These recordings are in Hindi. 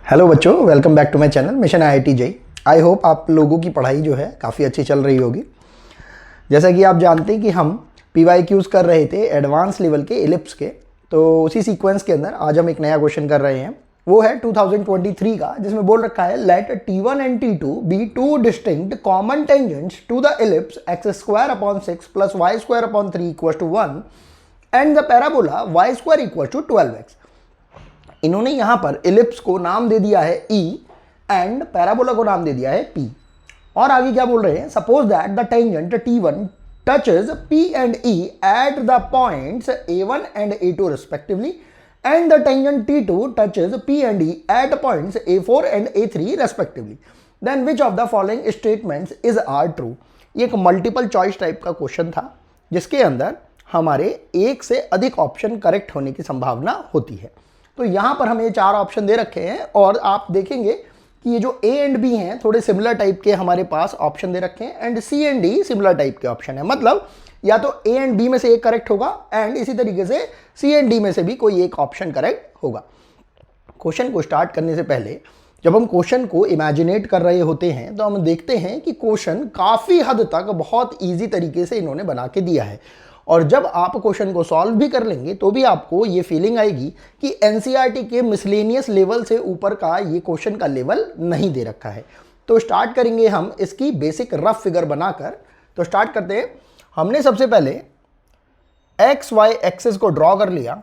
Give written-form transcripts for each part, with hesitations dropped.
हेलो बच्चों, welcome back to my channel mission IIT JEE. I hope आप लोगों की पढ़ाई जो है काफ़ी अच्छी चल रही होगी। जैसा कि आप जानते हैं कि हम पीवाईक्यूज़ कर रहे थे एडवांस लेवल के इलिप्स के, तो उसी सीक्वेंस के अंदर आज हम एक नया क्वेश्चन कर रहे हैं। वो है 2023 का, जिसमें बोल रखा है let T1 and T2 be two distinct common tangents to the ellipse x² + 6 + y² / 3 = 1 and the parabola y² = 12x। इन्होंने यहां पर इलिप्स को नाम दे दिया है E एंड पैराबोला को नाम दे दिया है P। और आगे क्या बोल रहे हैं, suppose that the tangent T1 touches P and E at the points A1 and A2 respectively and the tangent T2 touches P and E at points A4 and A3 respectively, then which of the following statements is are true। ये एक मल्टीपल चॉइस टाइप का क्वेश्चन था जिसके अंदर हमारे एक से अधिक ऑप्शन करेक्ट होने की संभावना होती है। तो यहां पर हमें चार ऑप्शन दे रखे हैं और आप देखेंगे कि ये जो ए एंड बी हैं थोड़े सिमिलर टाइप के हमारे पास ऑप्शन दे रखे हैं and C and D similar type के ऑप्शन है। मतलब या तो ए एंड बी में से एक करेक्ट होगा एंड इसी तरीके से सी एंड डी में से भी कोई एक ऑप्शन करेक्ट होगा। क्वेश्चन को स्टार्ट करने से पहले जब हम क्वेश्चन को इमेजिनेट कर रहे होते हैं तो हम देखते हैं कि क्वेश्चन काफ़ी हद तक बहुत ईजी तरीके से इन्होंने बना के दिया है। और जब आप क्वेश्चन को सॉल्व भी कर लेंगे तो भी आपको ये फीलिंग आएगी कि एनसीईआरटी के मिसलेनियस लेवल से ऊपर का ये क्वेश्चन का लेवल नहीं दे रखा है। तो स्टार्ट करेंगे हम इसकी बेसिक रफ फिगर बनाकर। तो स्टार्ट करते हैं। हमने सबसे पहले एक्स वाई एक्सिस को ड्रॉ कर लिया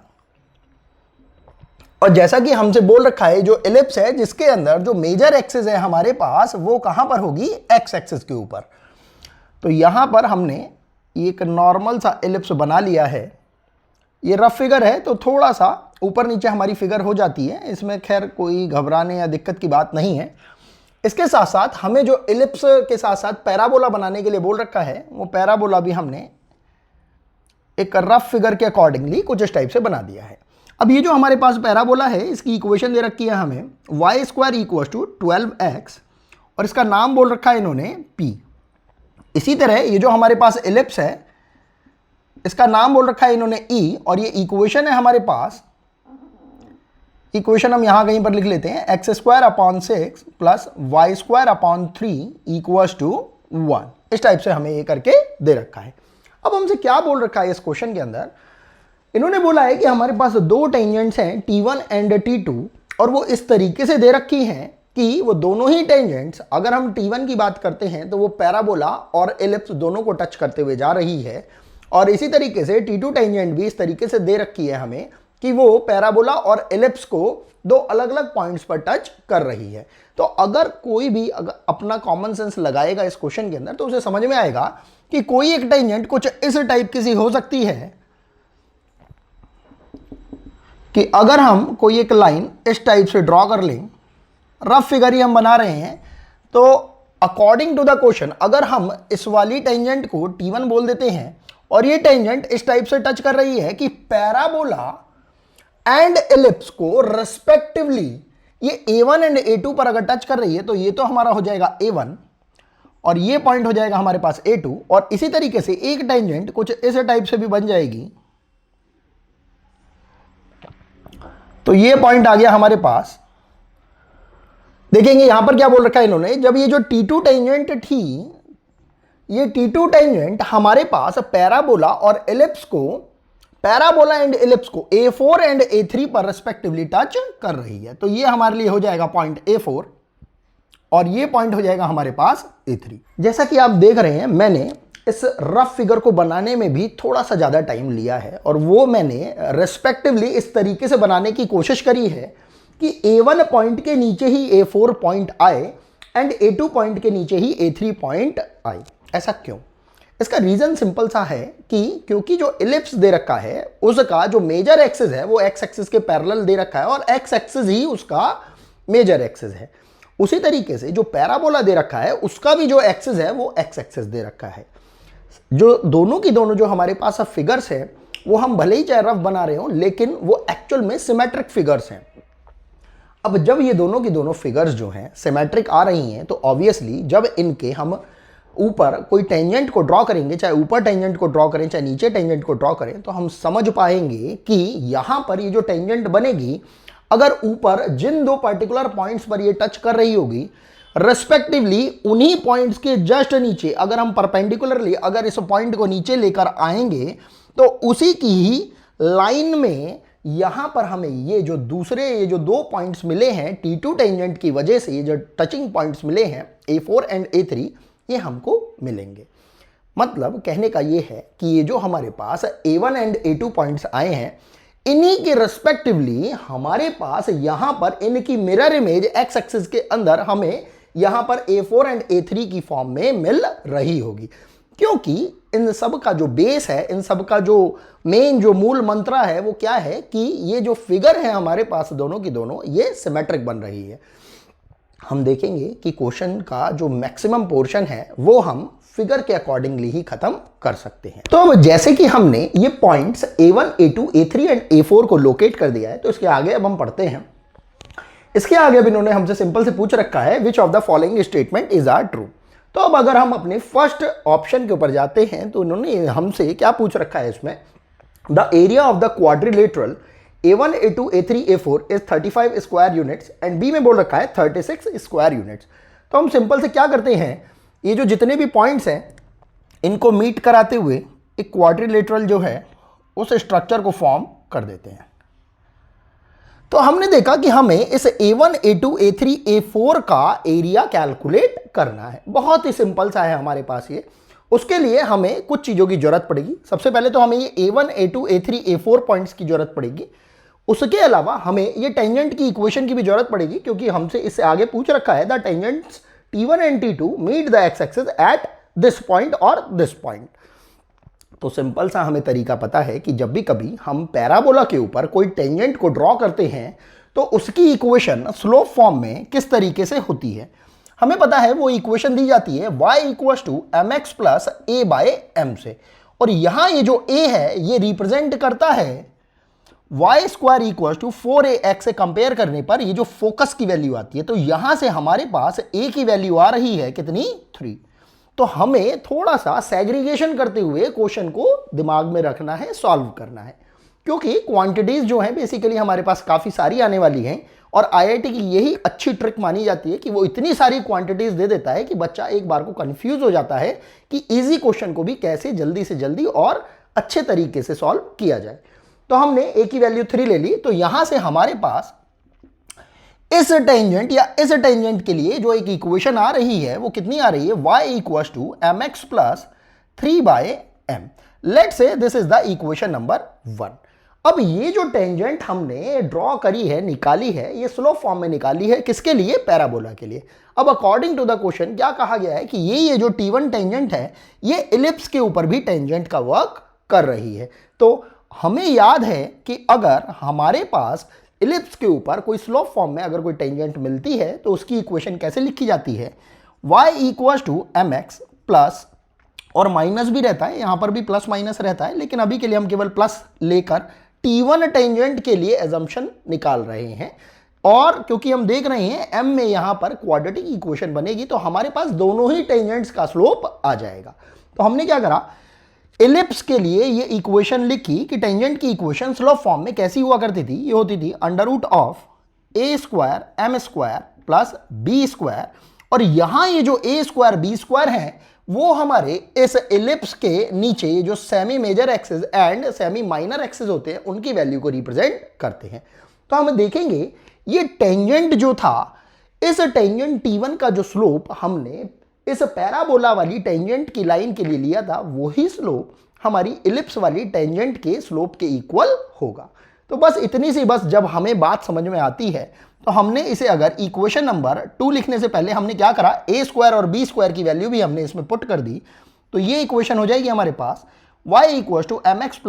और जैसा कि हमसे बोल रखा है जो एलिप्स है जिसके अंदर जो मेजर एक्सिस है हमारे पास वो कहां पर होगी, एक्स एक्सिस के ऊपर। तो यहां पर हमने एक नॉर्मल सा एलिप्स बना लिया है। ये रफ फिगर है तो थोड़ा सा ऊपर नीचे हमारी फिगर हो जाती है, इसमें खैर कोई घबराने या दिक्कत की बात नहीं है। इसके साथ साथ हमें जो एलिप्स के साथ साथ पैराबोला बनाने के लिए बोल रखा है वो पैराबोला भी हमने एक रफ फिगर के अकॉर्डिंगली कुछ इस टाइप से बना दिया है। अब ये जो हमारे पास पैराबोला है इसकी इक्वेशन दे रखी है हमें y² = 12x और इसका नाम बोल रखा है इन्होंने P। इसी तरह ये जो हमारे पास एलिप्स है इसका नाम बोल रखा है इन्होंने E और ये इक्वेशन है हमारे पास। इक्वेशन हम यहां कहीं पर लिख लेते हैं x² / 6 + y² / 3 = 1। इस टाइप से हमें ये करके दे रखा है। अब हमसे क्या बोल रखा है इस क्वेश्चन के अंदर, इन्होंने बोला है कि हमारे पास दो टेंजेंट्स हैं T1 एंड T2 और वो इस तरीके से दे रखी हैं कि वो दोनों ही टेंजेंट्स, अगर हम T1 की बात करते हैं तो वो पैराबोला और एलिप्स दोनों को टच करते हुए जा रही है और इसी तरीके से T2 टेंजेंट भी इस तरीके से दे रखी है हमें कि वो पैराबोला और एलिप्स को दो अलग अलग पॉइंट्स पर टच कर रही है। तो अगर कोई भी अपना कॉमन सेंस लगाएगा इस क्वेश्चन के अंदर तो उसे समझ में आएगा कि कोई एक टेंजेंट कुछ इस टाइप की सी हो सकती है कि अगर हम कोई एक लाइन इस टाइप से ड्रॉ कर लें, रफ फिगर ही हम बना रहे हैं, तो अकॉर्डिंग टू द क्वेश्चन अगर हम इस वाली टेंजेंट को T1 बोल देते हैं और ये टेंजेंट इस टाइप से टच कर रही है कि पैराबोला एंड एलिप्स को रेस्पेक्टिवली ये A1 एंड A2 पर अगर टच कर रही है तो ये तो हमारा हो जाएगा A1 और ये पॉइंट हो जाएगा हमारे पास A2 और इसी तरीके से एक टेंजेंट कुछ इस टाइप से भी बन जाएगी। तो ये पॉइंट आ गया हमारे पास। देखेंगे यहां पर क्या बोल रखा है इन्होंने, जब ये जो T2 टेंजेंट थी ये T2 टेंजेंट हमारे पास पैराबोला और एलिप्स को, पैराबोला एंड एलिप्स को A4 एंड A3 पर रेस्पेक्टिवली टच कर रही है। तो ये हमारे लिए हो जाएगा पॉइंट A4 और ये पॉइंट हो जाएगा हमारे पास A3। जैसा कि आप देख रहे हैं मैंने इस रफ फिगर को बनाने में भी थोड़ा सा ज़्यादा टाइम लिया है और वो मैंने रेस्पेक्टिवली इस तरीके से बनाने की कोशिश करी है कि A1 पॉइंट के नीचे ही A4 पॉइंट आए एंड A2 पॉइंट के नीचे ही A3 पॉइंट आए। ऐसा क्यों? इसका रीज़न सिंपल सा है कि क्योंकि जो एलिप्स दे रखा है उसका जो मेजर एक्सिस है वो एक्स एक्सिस के पैरेलल दे रखा है और एक्स एक्सिस ही उसका मेजर एक्सिस है। उसी तरीके से जो पैराबोला दे रखा है उसका भी जो एक्सिस है वो एक्स एक्सिस दे रखा है। जो दोनों की दोनों जो हमारे पास अब फिगर्स है वो हम भले ही चाहे रफ बना रहे हो लेकिन वो एक्चुअल में सिमेट्रिक फिगर्स हैं। अब जब ये दोनों की दोनों फिगर्स जो हैं सिमेट्रिक आ रही हैं तो ऑब्वियसली जब इनके हम ऊपर कोई टेंजेंट को ड्रॉ करेंगे, चाहे ऊपर टेंजेंट को ड्रॉ करें चाहे नीचे टेंजेंट को ड्रॉ करें, तो हम समझ पाएंगे कि यहाँ पर ये जो टेंजेंट बनेगी अगर ऊपर जिन दो पर्टिकुलर पॉइंट्स पर ये टच कर रही होगी, रेस्पेक्टिवली उन्हीं पॉइंट्स के जस्ट नीचे अगर हम परपेंडिकुलरली अगर इस पॉइंट को नीचे लेकर आएंगे तो उसी की ही लाइन में यहां पर हमें ये जो दो पॉइंट्स मिले हैं T2 टेंजेंट की वजह से, ये जो टचिंग पॉइंट्स मिले हैं A4 एंड A3, ये हमको मिलेंगे। मतलब कहने का ये है कि ये जो हमारे पास A1 एंड A2 पॉइंट्स आए हैं, इन्हीं के रेस्पेक्टिवली हमारे पास यहां पर इनकी मिरर इमेज एक्स एक्सिस के अंदर हमें यहां पर A4 एंड A3 की फॉर्म में मिल रही होगी, क्योंकि इन सब का जो बेस है, इन सब का जो मेन जो मूल मंत्र है वो क्या है कि ये जो फिगर है हमारे पास दोनों की दोनों ये सिमेट्रिक बन रही है। हम देखेंगे कि क्वेश्चन का जो मैक्सिमम पोर्शन है वो हम फिगर के अकॉर्डिंगली ही खत्म कर सकते हैं। तो अब जैसे कि हमने ये points A1, A2, A3 and A4 को लोकेट कर दिया है, तो इसके आगे अब हम पढ़ते हैं। इसके आगे अब इन्होंने हमसे सिंपल से पूछ रखा है which of the following statement is are true. तो अब अगर हम अपने फर्स्ट ऑप्शन के ऊपर जाते हैं तो इन्होंने हमसे क्या पूछ रखा है इसमें, the area of the quadrilateral A1, A2, A3, A4 is 35 square units and B में बोल रखा है 36 स्क्वायर यूनिट्स। तो हम सिंपल से क्या करते हैं, ये जो जितने भी पॉइंट्स हैं इनको मीट कराते हुए एक क्वाड्रिलेटरल जो है उस स्ट्रक्चर को फॉर्म कर देते हैं। तो हमने देखा कि हमें इस A1, A2, A3, A4 का एरिया कैलकुलेट करना है। बहुत ही सिंपल सा है हमारे पास ये। उसके लिए हमें कुछ चीज़ों की जरूरत पड़ेगी। सबसे पहले तो हमें ये A1, A2, A3, A4 points की जरूरत पड़ेगी। उसके अलावा हमें ये टेंजेंट की इक्वेशन की भी जरूरत पड़ेगी, क्योंकि हमसे इससे आगे पूछ रखा है the tangents T1 and T2 meet the X axis at this point और दिस पॉइंट। तो सिंपल सा हमें तरीका पता है कि जब भी कभी हम पैराबोला के ऊपर कोई टेंजेंट को ड्रॉ करते हैं तो उसकी इक्वेशन स्लोप फॉर्म में किस तरीके से होती है। हमें पता है वो इक्वेशन दी जाती है y = mx + a/m से, और यहां ये जो a है ये रिप्रेजेंट करता है y² = 4ax से कंपेयर करने पर ये जो फोकस की वैल्यू आती है। तो यहां से हमारे पास a की वैल्यू आ रही है कितनी, 3। तो हमें थोड़ा सा सेग्रीगेशन करते हुए क्वेश्चन को दिमाग में रखना है, सॉल्व करना है, क्योंकि क्वांटिटीज जो हैं बेसिकली हमारे पास काफ़ी सारी आने वाली हैं। और आईआईटी की यही अच्छी ट्रिक मानी जाती है कि वो इतनी सारी क्वांटिटीज दे देता है कि बच्चा एक बार को कंफ्यूज हो जाता है कि इजी क्वेश्चन को भी कैसे जल्दी से जल्दी और अच्छे तरीके से सॉल्व किया जाए। तो हमने a की वैल्यू 3 ले ली। तो यहां से हमारे पास इस टेंजेंट या इस टेंजेंट के लिए जो एक इक्वेशन आ रही है वो कितनी आ रही है, y = mx + 3/m। Let's say this is the equation number 1। अब ये जो टेंजेंट हमने ड्रॉ करी है, निकाली है, ये स्लोप फॉर्म में निकाली है, किसके लिए, पैराबोला के लिए। अब अकॉर्डिंग टू द क्वेश्चन क्या कहा गया है कि ये जो T1 टेंजेंट है ये इलिप्स के ऊपर भी टेंजेंट का वर्क कर रही है। तो हमें याद है कि अगर हमारे पास इलिप्स के ऊपर कोई स्लोप फॉर्म में अगर कोई टेंजेंट मिलती है तो उसकी इक्वेशन कैसे लिखी जाती है, y = mx प्लस, और माइनस भी रहता है, यहां पर भी प्लस माइनस रहता है, लेकिन अभी के लिए हम केवल प्लस लेकर T1 टेंजेंट के लिए एजम्पशन निकाल रहे हैं। और क्योंकि हम देख रहे हैं m में यहां पर क्वाड्रेटिक इक्वेशन बनेगी तो हमारे पास दोनों ही टेंजेंट्स का स्लोप आ जाएगा। तो हमने क्या करा, इलिप्स के लिए ये इक्वेशन लिखी कि टेंजेंट की इक्वेशन स्लोप फॉर्म में कैसी हुआ करती थी, ये होती थी √a² m² प्लस b²। और यहां ये जो a² b² है वो हमारे इस इलिप्स के नीचे ये जो semi major axis and semi minor axis होते हैं उनकी वैल्यू को रिप्रेजेंट करते हैं। तो हम देखेंगे ये टेंजेंट जो था, इस टेंजेंट T1 का जो स्लोप हमने इस पैराबोला वाली टेंजेंट की लाइन के लिए लिया था, वही स्लोप हमारी इलिप्स वाली टेंजेंट के स्लोप के इक्वल होगा। तो बस इतनी सी, बस जब हमें बात समझ में आती है तो हमने इसे अगर इक्वेशन नंबर 2 लिखने से पहले हमने क्या करा, a² और b² की वैल्यू भी हमने इसमें पुट कर दी। तो ये इक्वेशन हो जाएगी हमारे पास y = mx +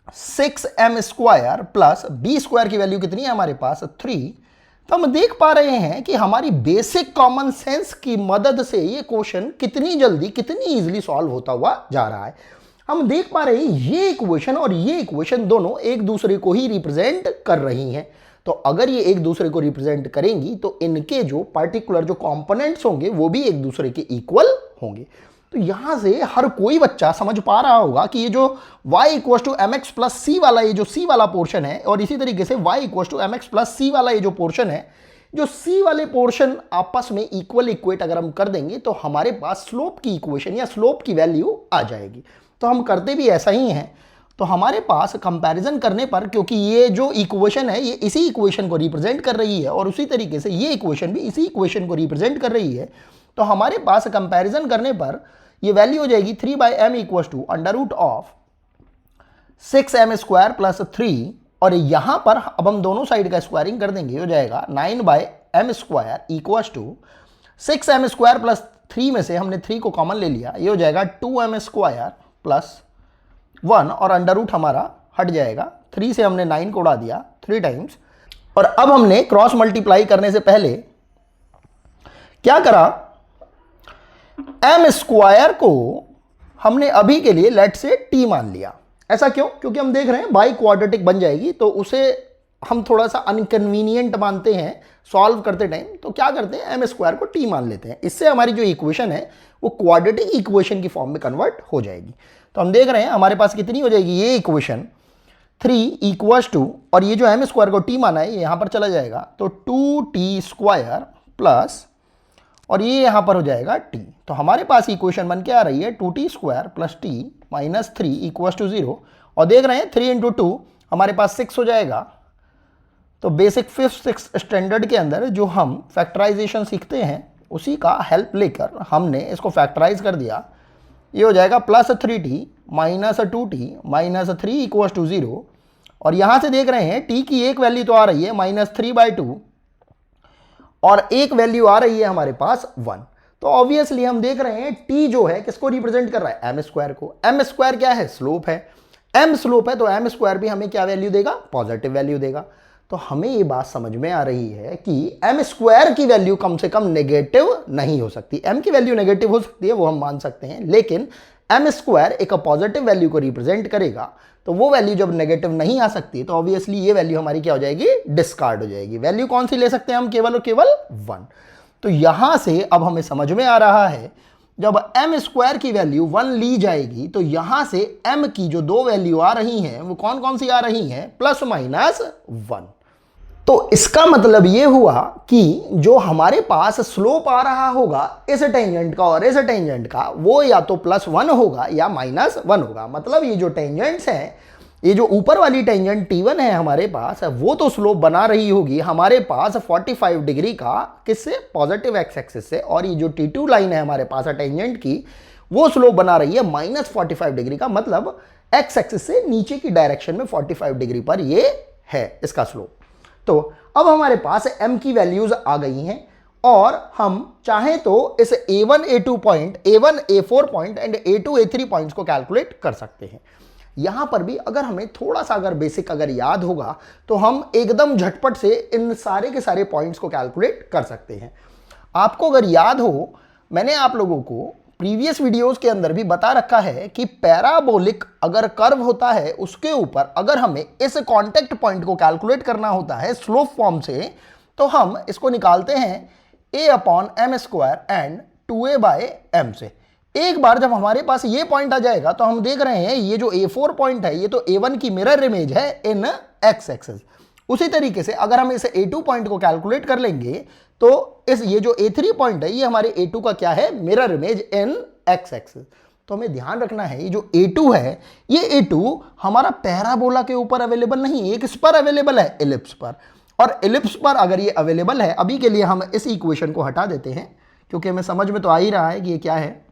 √6m² plus b² की वैल्यू कितनी है हमारे पास, 3। तो हम देख पा रहे हैं कि हमारी बेसिक कॉमन सेंस की मदद से ये क्वेश्चन कितनी जल्दी, कितनी इजीली सॉल्व होता हुआ जा रहा है। हम देख पा रहे हैं ये इक्वेशन और ये इक्वेशन दोनों एक दूसरे को ही रिप्रेजेंट कर रही हैं। तो अगर ये एक दूसरे को रिप्रेजेंट करेंगी तो इनके जो पार्टिकुलर जो कंपोनेंट्स होंगे वो भी एक दूसरे के इक्वल होंगे। तो यहां से हर कोई बच्चा समझ पा रहा होगा कि ये जो y equal to M X plus C वाला, ये जो c वाला पोर्शन है, और इसी तरीके से y equal to M X plus C वाला ये जो पोर्शन है, जो c वाले पोर्शन आपस में इक्वल इक्वेट अगर हम कर देंगे तो हमारे पास स्लोप की इक्वेशन या स्लोप की वैल्यू आ जाएगी। तो हम करते भी ऐसा ही हैं। तो हमारे पास कंपैरिजन करने पर, क्योंकि ये जो इक्वेशन है ये इसी इक्वेशन को रिप्रेजेंट कर रही है और उसी तरीके से ये इक्वेशन भी इसी इक्वेशन को रिप्रेजेंट कर रही है, तो हमारे पास कंपैरिजन करने पर ये वैल्यू हो जाएगी 3/m equal to under root of 6m square plus 3, और यहां पर अब हम दोनों साइड का स्क्वायरिंग कर देंगे, हो जाएगा 9/m square equal to 6m square plus 3 में से हमने 3 को कॉमन ले लिया, ये हो जाएगा 2m स्क्वायर प्लस 1, और अंडर रूट हमारा हट जाएगा, 3 से हमने 9 को उड़ा दिया 3 टाइम्स। और अब हमने क्रॉस मल्टीप्लाई करने से पहले क्या करा, m स्क्वायर को हमने अभी के लिए लेट से t मान लिया। ऐसा क्यों? क्योंकि हम देख रहे हैं बाई क्वाड्रेटिक बन जाएगी, तो उसे हम थोड़ा सा अनकन्वीनियंट मानते हैं सॉल्व करते टाइम, तो क्या करते हैं m स्क्वायर को t मान लेते हैं। इससे हमारी जो इक्वेशन है वो क्वाड्रेटिक इक्वेशन की फॉर्म में कन्वर्ट हो जाएगी। तो हम देख रहे हैं हमारे पास कितनी हो जाएगी ये इक्वेशन 3 इक्वल टू, और ये जो m स्क्वायर को t माना है ये यहाँ पर चला जाएगा, तो 2t स्क्वायर प्लस, और ये यहाँ पर हो जाएगा t। तो हमारे पास इक्वेशन बन के आ रही है 2t square plus t minus 3 equal to 0, और देख रहे हैं 3 इंटू 2 हमारे पास 6 हो जाएगा। तो बेसिक 5th 6th स्टैंडर्ड के अंदर जो हम फैक्टराइजेशन सीखते हैं उसी का हेल्प लेकर हमने इसको फैक्टराइज कर दिया, ये हो जाएगा plus 3t minus 2t minus 3 equal to 0, और यहाँ से देख रहे हैं t की एक वैल्यू तो आ रही है -3/2 और एक वैल्यू आ रही है हमारे पास 1। तो ऑब्वियसली हम देख रहे हैं t जो है किसको रिप्रेजेंट कर रहा है, m स्क्वायर को। m स्क्वायर क्या है, स्लोप है, m स्लोप है, तो m स्क्वायर भी हमें क्या वैल्यू देगा, पॉजिटिव वैल्यू देगा। तो हमें ये बात समझ में आ रही है कि m स्क्वायर की वैल्यू कम से कम नेगेटिव नहीं हो सकती। m की वैल्यू नेगेटिव हो सकती है वो हम मान सकते हैं, लेकिन m स्क्वायर एक पॉजिटिव वैल्यू को रिप्रेजेंट करेगा, तो वो वैल्यू जब नेगेटिव नहीं आ सकती तो ऑब्वियसली ये वैल्यू हमारी क्या हो जाएगी, डिस्कार्ड हो जाएगी। वैल्यू कौन सी ले सकते हैं हम, केवल और केवल 1। तो यहां से अब हमें समझ में आ रहा है जब m स्क्वायर की वैल्यू 1 ली जाएगी तो यहां से m की जो दो वैल्यू आ रही हैं वो कौन कौन सी आ रही हैं, प्लस माइनस 1। तो इसका मतलब ये हुआ कि जो हमारे पास स्लोप आ रहा होगा इस टेंजेंट का और इस टेंजेंट का, वो या तो +1 होगा या -1 होगा। मतलब ये जो टेंजेंट्स हैं, ये जो ऊपर वाली टेंजेंट T1 है हमारे पास, वो तो स्लोप बना रही होगी हमारे पास 45 डिग्री का, किससे, पॉजिटिव एक्स एक्सिस से, और ये जो T2 लाइन है हमारे पास टेंजेंट की, वो स्लोप बना रही है -45 डिग्री का, मतलब एक्स एक्सिस से नीचे की डायरेक्शन में 45 डिग्री पर ये है इसका स्लोप। तो अब हमारे पास m की वैल्यूज आ गई हैं, और हम चाहें तो इस a1 a2 point, a1 a4 point and a2 a3 points को कैलकुलेट कर सकते हैं। यहां पर भी अगर हमें थोड़ा सा अगर बेसिक अगर याद होगा तो हम एकदम झटपट से इन सारे के सारे पॉइंट्स को कैलकुलेट कर सकते हैं। आपको अगर याद हो, मैंने आप लोगों को प्रीवियस वीडियोस के अंदर भी बता रखा है कि पैराबोलिक अगर कर्व होता है उसके ऊपर अगर हमें इस कांटेक्ट पॉइंट को कैलकुलेट करना होता है स्लोप फॉर्म से, तो हम इसको निकालते हैं a/m स्क्वायर एंड 2a/m से। एक बार जब हमारे पास ये पॉइंट आ जाएगा तो हम देख रहे हैं ये जो a4 पॉइंट है ये तो a1 की मिरर इमेज है इन x एक्सिस। उसी तरीके से अगर हम इस a2 पॉइंट को कैलकुलेट कर लेंगे तो इस ये जो a3 पॉइंट है ये हमारे a2 का क्या है, mirror image in x axis. तो हमें ध्यान रखना है ये जो a2 है, ये a2 हमारा पैराबोला के ऊपर अवेलेबल नहीं है, ये किस पर अवेलेबल है, एलिप्स पर। और एलिप्स पर अगर ये अवेलेबल है, अभी के लिए हम इस इक्वेशन को हटा देते हैं क्योंकि हमें समझ में तो आ ही रहा है कि ये क्या है,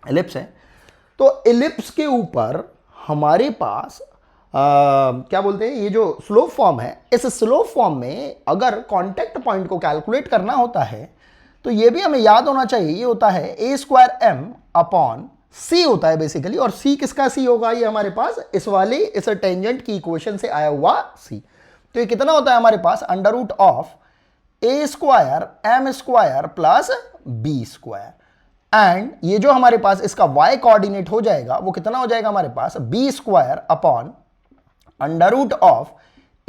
एलिप्स है। तो एलिप्स के ऊपर हमारे पास क्या बोलते हैं, ये जो स्लोप फॉर्म है, इस स्लोप फॉर्म में अगर कांटेक्ट पॉइंट को कैलकुलेट करना होता है तो ये भी हमें याद होना चाहिए, ये होता है a²m/c होता है बेसिकली, और c किसका c होगा, ये हमारे पास इस वाले इस टेंजेंट की इक्वेशन से आया हुआ c। तो ये कितना होता है हमारे पास, √a²m² प्लस b², एंड ये जो हमारे पास इसका y कोऑर्डिनेट हो जाएगा वो कितना हो जाएगा हमारे पास, b² upon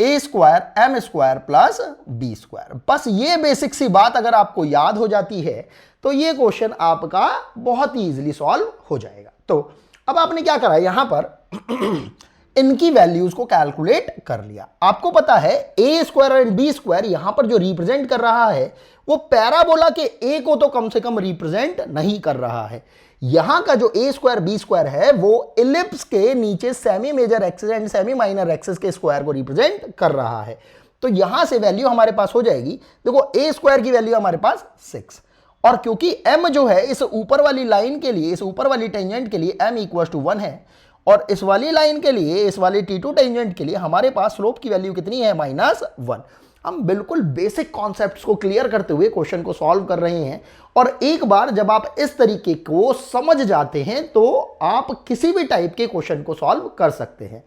A square M square plus B square. बस ये बेसिक सी बात अगर आपको याद हो जाती है तो ये क्वेश्चन आपका बहुत ही इजीली सॉल्व हो जाएगा। तो अब आपने क्या करा, यहां पर इनकी वैल्यूज को कैलकुलेट कर लिया। आपको पता है ए स्क्वायर एंड बी स्क्वायर यहां पर जो रिप्रेजेंट कर रहा है वो पैराबोला के ए को तो कम से कम रिप्रेजेंट नहीं कर रहा है। यहां का जो ए स्क्वायर बी स्क्वायर है वो इलिप्स के नीचे semi major axis and semi minor axis के स्क्वायर को रिप्रेजेंट कर रहा है। तो यहां से वैल्यू हमारे पास हो जाएगी, देखो ए स्क्वायर की वैल्यू हमारे पास 6, और क्योंकि m जो है इस ऊपर वाली लाइन के लिए, इस ऊपर वाली टेंजेंट के लिए m इक्वल टू 1 है, और इस वाली लाइन के लिए, इस वाली T2 टेंजेंट के लिए हमारे पास स्लोप की वैल्यू कितनी है, -1। हम बिल्कुल बेसिक कॉन्सेप्ट्स को क्लियर करते हुए क्वेश्चन को सॉल्व कर रहे हैं, और एक बार जब आप इस तरीके को समझ जाते हैं तो आप किसी भी टाइप के क्वेश्चन को सॉल्व कर सकते हैं।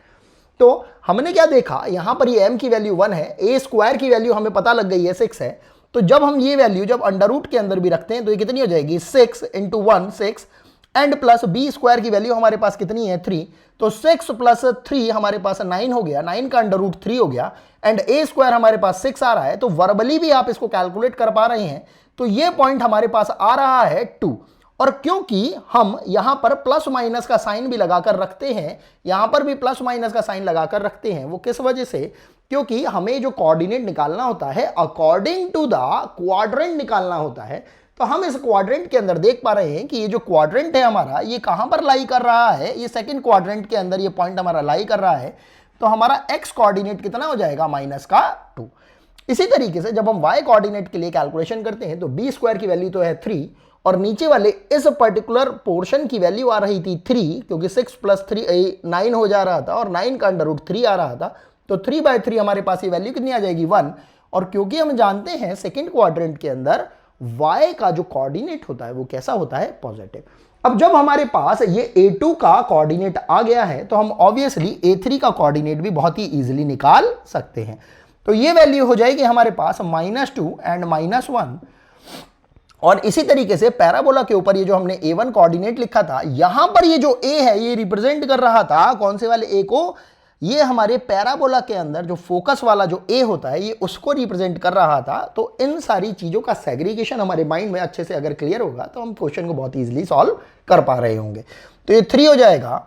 तो हमने क्या देखा, यहां पर ये m की वैल्यू 1 है, ए स्क्वायर की वैल्यू हमें पता लग गई है 6 है, तो जब हम ये वैल्यू जब अंडर रूट के अंदर भी रखते हैं तो ये कितनी हो जाएगी, 6 into 1 6, and plus B square की वैल्यू हमारे पास कितनी है 3, तो 6 प्लस 3 हमारे पास 9 हो गया, 9 का अंडर रूट 3 हो गया, एंड ए स्क्वायर हमारे पास 6 आ रहा है। तो वर्बली भी आप इसको कैलकुलेट कर पा रहे हैं, तो ये पॉइंट हमारे पास आ रहा है 2। और क्योंकि हम यहां पर प्लस माइनस का साइन भी लगाकर रखते हैं, यहां पर भी प्लस माइनस का साइन लगाकर रखते हैं, वो किस वजह से, क्योंकि हमें जो कोऑर्डिनेट निकालना होता है अकॉर्डिंग टू द क्वाड्रेंट निकालना होता है। तो हम इस क्वाड्रेंट के अंदर देख पा रहे हैं कि ये जो क्वाड्रेंट है हमारा, ये कहां पर लाई कर रहा है, ये सेकंड क्वाड्रेंट के अंदर ये पॉइंट हमारा लाई कर रहा है। तो हमारा एक्स कोऑर्डिनेट कितना हो जाएगा, -2। इसी तरीके से जब हम वाई कोऑर्डिनेट के लिए कैलकुलेशन करते हैं तो बी स्क्वायर की वैल्यू तो है 3, और नीचे वाले इस पर्टिकुलर पोर्शन की वैल्यू आ रही थी 3, क्योंकि 6 प्लस 3 9 हो जा रहा था, और 9 का अंडर रूट 3 आ रहा था, तो 3/3 हमारे पास ये वैल्यू कितनी आ जाएगी, 1। और क्योंकि हम जानते हैं सेकंड क्वाड्रेंट के अंदर y का जो कोऑर्डिनेट होता है वो कैसा होता है, पॉजिटिव। अब जब हमारे पास ये A2 का कोऑर्डिनेट आ गया है तो हम ऑब्वियसली A3 का कोऑर्डिनेट भी बहुत ही इजीली निकाल सकते हैं। तो ये वैल्यू हो जाएगी हमारे पास -2 एंड -1। और इसी तरीके से पैराबोला के ऊपर ये जो हमने A1 कोऑर्डिनेट लिखा था, यहां पर ये जो A है ये रिप्रेजेंट कर रहा था कौन से वाले A को, ये हमारे पैराबोला के अंदर जो फोकस वाला जो ए होता है ये उसको रिप्रेजेंट कर रहा था। तो इन सारी चीजों का सेग्रीगेशन हमारे माइंड में अच्छे से अगर क्लियर होगा तो हम क्वेश्चन को बहुत इजीली सॉल्व कर पा रहे होंगे। तो ये 3 हो जाएगा,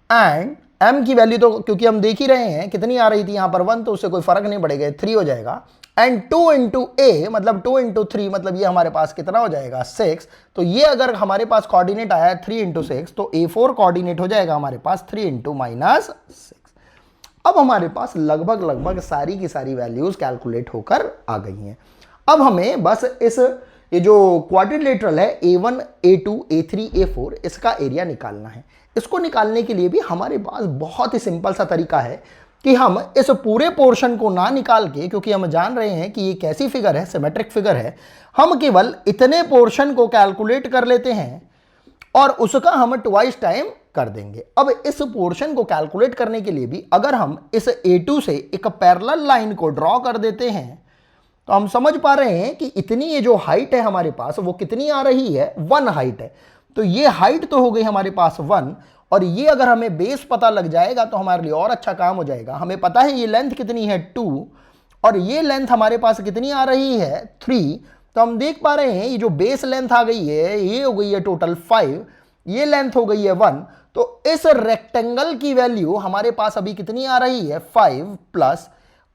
एंड m की वैल्यू तो क्योंकि हम देख ही रहे हैं कितनी आ रही थी यहां पर 1, तो उससे कोई फर्क नहीं पड़ेगा, 3 हो जाएगा, एंड 2 इंटू ए मतलब 2 इंटू 3 मतलब ये हमारे पास कितना हो जाएगा, 6। तो ये अगर हमारे पास कोऑर्डिनेट आया 3 इंटू 6 तो A4 कोऑर्डिनेट हो जाएगा हमारे पास 3 इंटू -6। अब हमारे पास लगभग सारी की सारी वैल्यूज कैलकुलेट होकर आ गई हैं। अब हमें बस ये जो क्वाड्रिलेटरल है A1 A2 A3 A4 इसका एरिया निकालना है। इसको निकालने के लिए भी हमारे पास बहुत ही सिंपल सा तरीका है कि हम इस पूरे पोर्शन को ना निकाल के, क्योंकि हम जान रहे हैं कि ये कैसी फिगर है, सिमेट्रिक फिगर है, हम केवल इतने पोर्शन को कैलकुलेट कर लेते हैं और उसका हम ट्वाइस टाइम कर देंगे। अब इस पोर्शन को कैलकुलेट करने के लिए भी अगर हम इस A2 से एक पैरेलल लाइन को ड्रॉ कर देते हैं तो हम समझ पा रहे हैं कि इतनी ये जो हाइट है हमारे पास वो कितनी आ रही है, 1 हाइट है। तो ये हाइट तो हो गई हमारे पास 1, और ये अगर हमें बेस पता लग जाएगा तो हमारे लिए और अच्छा काम हो जाएगा। हमें पता है ये लेंथ कितनी है 2, और ये लेंथ हमारे पास कितनी आ रही है 3। तो हम देख पा रहे हैं ये जो बेस लेंथ आ गई है ये हो गई है टोटल 5, ये लेंथ हो गई है 1। तो इस रेक्टेंगल की वैल्यू हमारे पास अभी कितनी आ रही है 5 प्लस,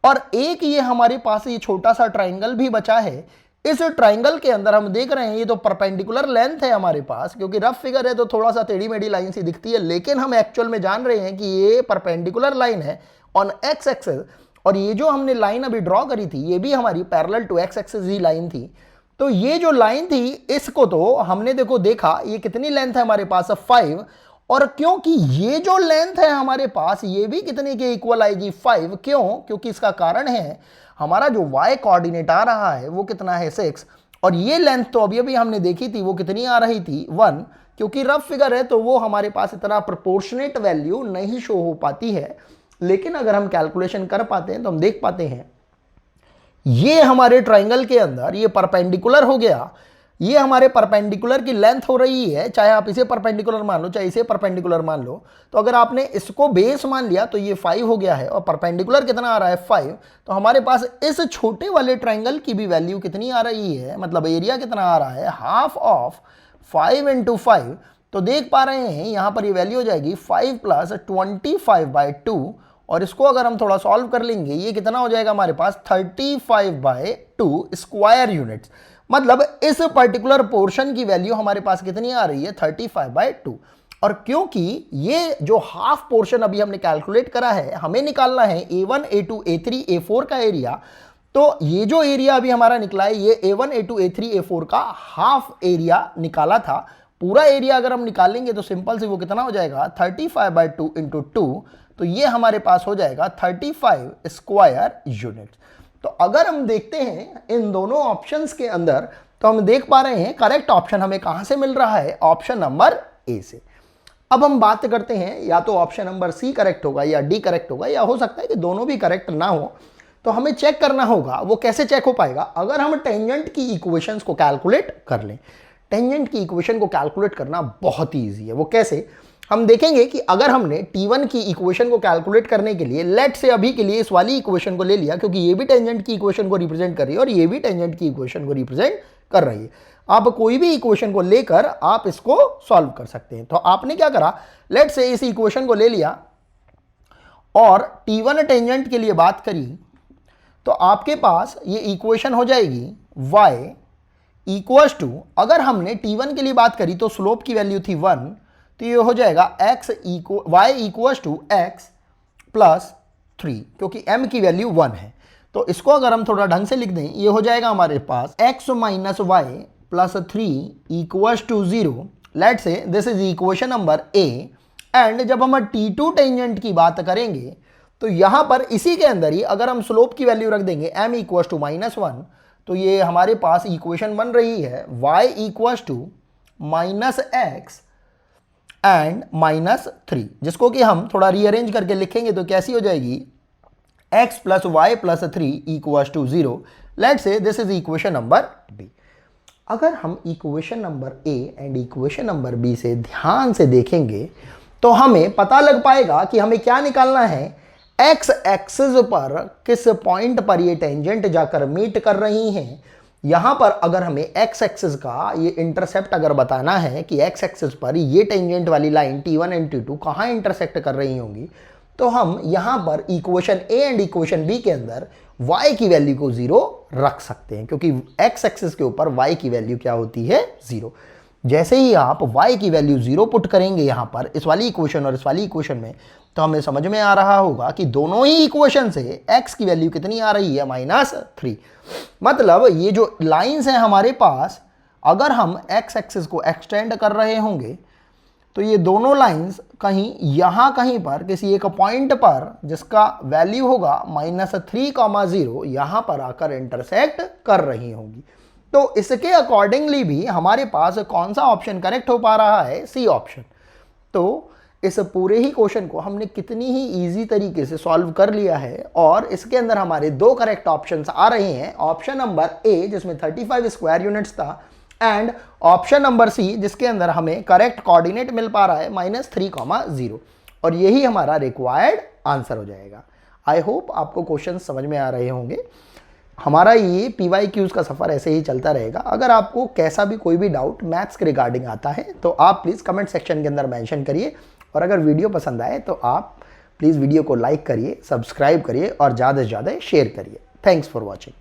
और एक ये हमारे पास ये छोटा सा ट्राइंगल भी बचा है। इस ट्राइंगल के अंदर हम देख रहे हैं ये तो परपेंडिकुलर लेंथ है हमारे पास, क्योंकि रफ फिगर है तो थोड़ा सा टेढ़ी मेढ़ी लाइन सी दिखती है, लेकिन हम एक्चुअल में जान रहे हैं कि ये परपेंडिकुलर लाइन है ऑन एक्स एक्सिस, और ये जो हमने लाइन अभी ड्रॉ करी थी ये भी हमारी पैरेलल टू एक्स एक्सिस ही लाइन थी। तो ये जो लाइन थी इसको तो हमने देखा ये कितनी लेंथ है हमारे पास 5, और क्योंकि ये जो लेंथ है हमारे पास ये भी कितने के इक्वल आएगी 5। क्यों? क्योंकि इसका कारण है हमारा जो y कोऑर्डिनेट आ रहा है वो कितना है 6, और ये लेंथ तो अभी अभी हमने देखी थी वो कितनी आ रही थी 1। क्योंकि रफ फिगर है तो वो हमारे पास इतना प्रोपोर्शनेट वैल्यू नहीं शो हो पाती है, लेकिन अगर हम कैलकुलेशन कर पाते हैं तो हम देख पाते हैं ये हमारे ट्राइंगल के अंदर ये परपेंडिकुलर हो गया, ये हमारे परपेंडिकुलर की लेंथ हो रही है, चाहे आप इसे परपेंडिकुलर मान लो चाहे इसे परपेंडिकुलर मान लो। तो अगर आपने इसको बेस मान लिया तो ये 5 हो गया है और परपेंडिकुलर कितना आ रहा है 5। तो हमारे पास इस छोटे वाले ट्रायंगल की भी वैल्यू कितनी आ रही है, मतलब एरिया कितना आ रहा है, हाफ ऑफ 5 × 5। तो देख पा रहे हैं यहाँ पर ये वैल्यू हो जाएगी 5 + 25/2 और इसको अगर हम थोड़ा सॉल्व कर लेंगे ये कितना हो जाएगा हमारे पास 35/2 स्क्वायर यूनिट्स। मतलब इस पर्टिकुलर पोर्शन की वैल्यू हमारे पास कितनी आ रही है 35/2। और क्योंकि ये जो हाफ पोर्शन अभी हमने कैलकुलेट करा है, हमें निकालना है A1 A2 A3 A4 का एरिया। तो ये जो एरिया अभी हमारा निकला है ये A1 A2 A3 A4 का हाफ एरिया निकाला था। पूरा एरिया अगर हम निकालेंगे तो सिंपल से वो कितना हो जाएगा 35/2 × 2। तो ये हमारे पास हो जाएगा 35 स्क्वायर यूनिट्स। तो अगर हम देखते हैं इन दोनों ऑप्शंस के अंदर तो हम देख पा रहे हैं करेक्ट ऑप्शन हमें कहां से मिल रहा है, ऑप्शन नंबर ए से। अब हम बात करते हैं या तो ऑप्शन नंबर सी करेक्ट होगा या डी करेक्ट होगा या हो सकता है कि दोनों भी करेक्ट ना हो। तो हमें चेक करना होगा, वो कैसे चेक हो पाएगा, अगर हम टेंजेंट की इक्वेशंस को कैलकुलेट कर लें। टेंजेंट की इक्वेशन को कैलकुलेट करना बहुत ही ईजी है। वो कैसे, हम देखेंगे कि अगर हमने T1 की इक्वेशन को कैलकुलेट करने के लिए लेट से अभी के लिए इस वाली इक्वेशन को ले लिया, क्योंकि ये भी टेंजेंट की इक्वेशन को रिप्रेजेंट कर रही है और ये भी टेंजेंट की इक्वेशन को रिप्रेजेंट कर रही है। आप कोई भी इक्वेशन को लेकर आप इसको सॉल्व कर सकते हैं। तो आपने क्या करा, लेट से इस इक्वेशन को ले लिया और T1 टेंजेंट के लिए बात करी तो आपके पास ये इक्वेशन हो जाएगी y = अगर हमने T1 के लिए बात करी तो स्लोप की वैल्यू थी 1, तो ये हो जाएगा y = x + 3, क्योंकि m की वैल्यू 1 है। तो इसको अगर हम थोड़ा ढंग से लिख दें ये हो जाएगा हमारे पास x - y + 3 = 0। Let say this is equation number A. And जब हम T2 टेंजेंट की बात करेंगे तो यहां पर इसी के अंदर ही अगर हम स्लोप की वैल्यू रख देंगे m = -1, तो ये हमारे पास इक्वेशन बन रही है y = -x एंड -3, जिसको कि हम थोड़ा रीअरेंज करके लिखेंगे तो कैसी हो जाएगी x + y + 3 = 0। Let say this is equation number B. अगर हम equation number A and equation number B से ध्यान से देखेंगे तो हमें पता लग पाएगा कि हमें क्या निकालना है, एक्स एक्सिस पर किस पॉइंट पर ये टेंजेंट जाकर मीट कर रही हैं। यहां पर अगर हमें एक्स एक्सिस का ये इंटरसेप्ट अगर बताना है कि एक्स एक्सिस पर ये टेंजेंट वाली लाइन T1 एंड T2 कहां इंटरसेक्ट कर रही होंगी, तो हम यहां पर equation A and equation B के अंदर y की वैल्यू को 0 रख सकते हैं, क्योंकि एक्स एक्सिस के ऊपर y की वैल्यू क्या होती है 0। जैसे ही आप y की वैल्यू 0 पुट करेंगे यहां पर इस वाली इक्वेशन और इस वाली इक्वेशन में, तो हमें समझ में आ रहा होगा कि दोनों ही इक्वेशन से x की वैल्यू कितनी आ रही है -3। मतलब ये जो लाइंस हैं हमारे पास, अगर हम x एक्सिस को एक्सटेंड कर रहे होंगे तो ये दोनों लाइंस कहीं यहाँ कहीं पर किसी एक पॉइंट पर जिसका वैल्यू होगा -3,0 यहाँ पर आकर इंटरसेक्ट कर रही होंगी। तो इसके अकॉर्डिंगली भी हमारे पास कौन सा ऑप्शन करेक्ट हो पा रहा है, सी ऑप्शन। तो इस पूरे ही क्वेश्चन को हमने कितनी ही इजी तरीके से सॉल्व कर लिया है और इसके अंदर हमारे दो करेक्ट ऑप्शंस आ रहे हैं, ऑप्शन नंबर ए जिसमें 35 स्क्वायर यूनिट्स था एंड ऑप्शन नंबर सी जिसके अंदर हमें करेक्ट कोऑर्डिनेट मिल पा रहा है -3,0 और यही हमारा रिक्वायर्ड आंसर हो जाएगा। आई होप आपको क्वेश्चन समझ में आ रहे होंगे। हमारा ये PYQs का सफ़र ऐसे ही चलता रहेगा। अगर आपको कैसा भी कोई भी डाउट मैथ्स के रिगार्डिंग आता है तो आप प्लीज़ कमेंट सेक्शन के अंदर मेंशन करिए और अगर वीडियो पसंद आए तो आप प्लीज़ वीडियो को लाइक करिए, सब्सक्राइब करिए और ज़्यादा से ज़्यादा शेयर करिए। Thanks for watching.